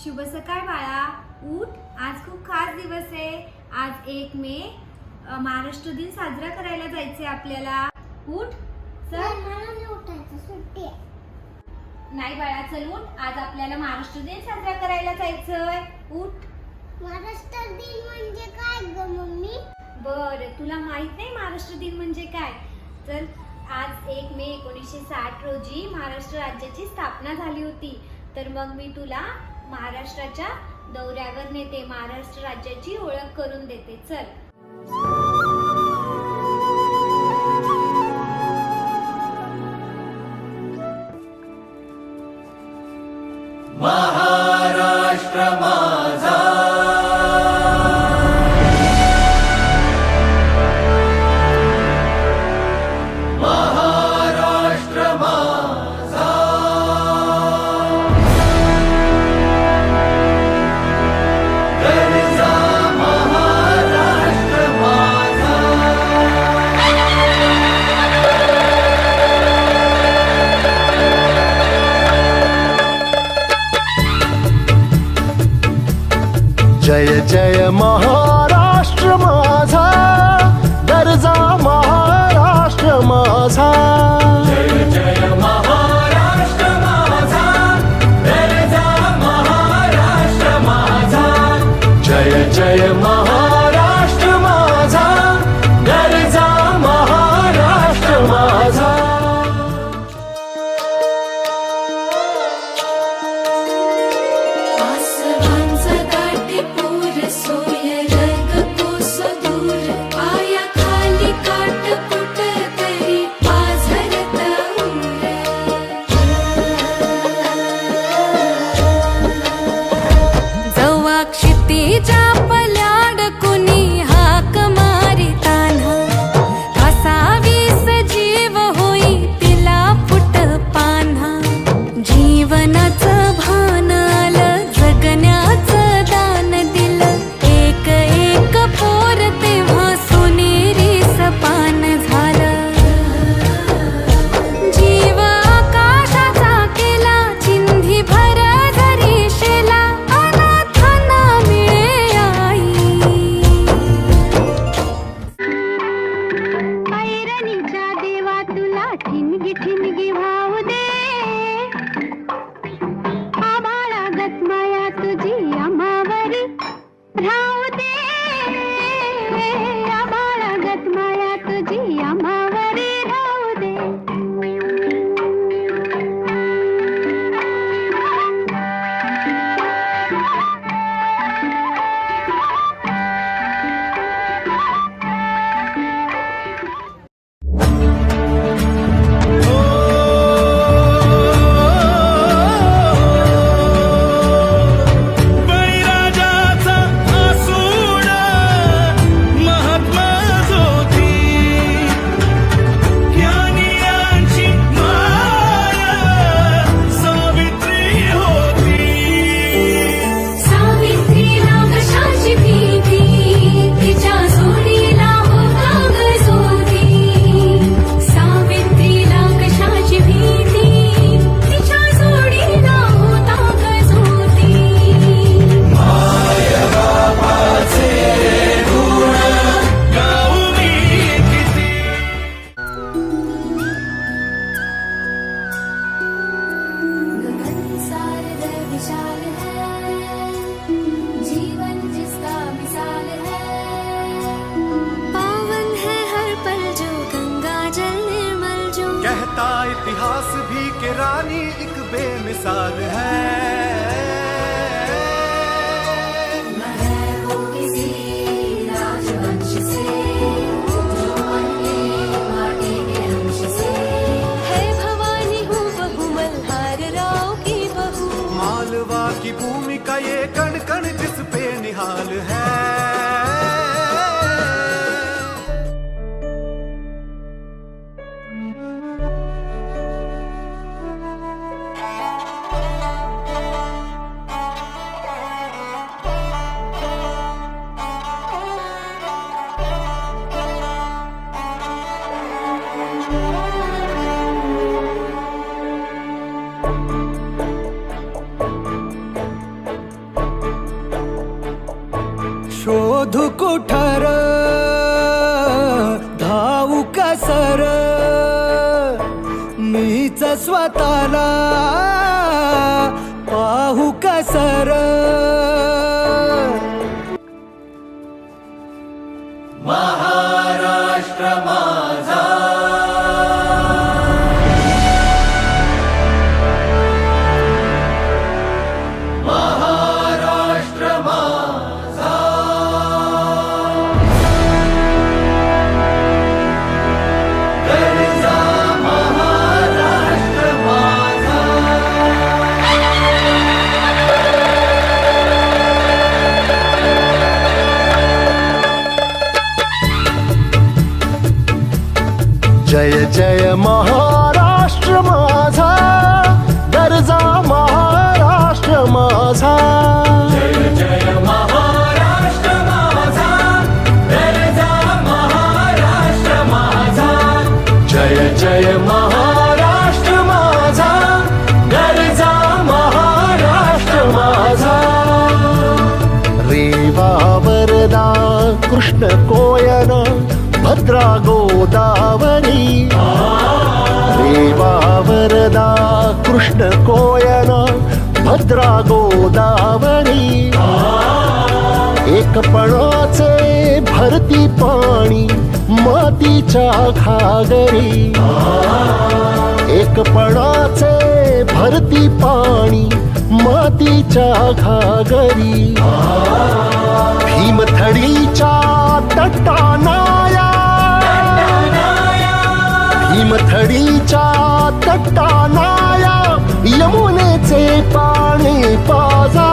शुभ सकाळ बाळा, उठ. आज खूप खास दिवस आहे. आज 1 मे महाराष्ट्र दिन साजरा करायला जायचे आपल्याला. उठ चल. मला नाही उठायचं, सुट्टी आहे. नाही बाळा, चल उठ. आज आपल्याला महाराष्ट्र दिन साजरा करायला जायचंय. उठ. महाराष्ट्र दिन म्हणजे काय ग मम्मी? बरं, तुला माहित नाही महाराष्ट्र दिन म्हणजे काय? चल, आज 1 मे 1960 रोजी महाराष्ट्र राज्याची स्थापना झाली होती. तर मग मी तुला महाराष्ट्राच्या दौऱ्यावर नेते, महाराष्ट्र राज्याची ओळख करून देते. चल. महाराष्ट्र माझा, महाराष्ट्र माझा, गरजा महाराष्ट्र माझा. जय जय महाराष्ट्र माझा, गरजा महाराष्ट्र माझा. जय जय महाराष्ट्र माझा, गरजा महाराष्ट्र माझा. जय जय महाराष्ट्र माझा, गरजा महाराष्ट्र माझा. इतिहास भी के रानी एक बेमिसाल है. न है वो किसी राजवंश से, जो अन्य माटी के अंश से. है भवानी हूँ बहू मल्हार राव की बहू. मालवा की भूमि का ये कण कण जिस पे निहाल है. शोधू कुठर धावू कसर मीच स्वतःला पाहू कसर महाराष्ट्र माझा महाराष्ट्र माझा गरजा महाराष्ट्र माझा जय जय महाराष्ट्र माझा गरजा महाराष्ट्र माझा जय जय महाराष्ट्र माझा गरजा महाराष्ट्र माझा जय जय महाराष्ट्र माझा गरजा महाराष्ट्र माझा रेवा वरदा कृष्ण कोयना भद्रा गोदावरी रेवा वरदा कृष्ण कोयना भद्रा गोदावरी एकपणाचे भरती पाणी मातीच्या घागरी एकपणाचे भरती पाणी मातीच्या घागरी भीमथडीच्या तटानाया भीमथडीच्या तटानाया यमुनेचे पाणी पाजा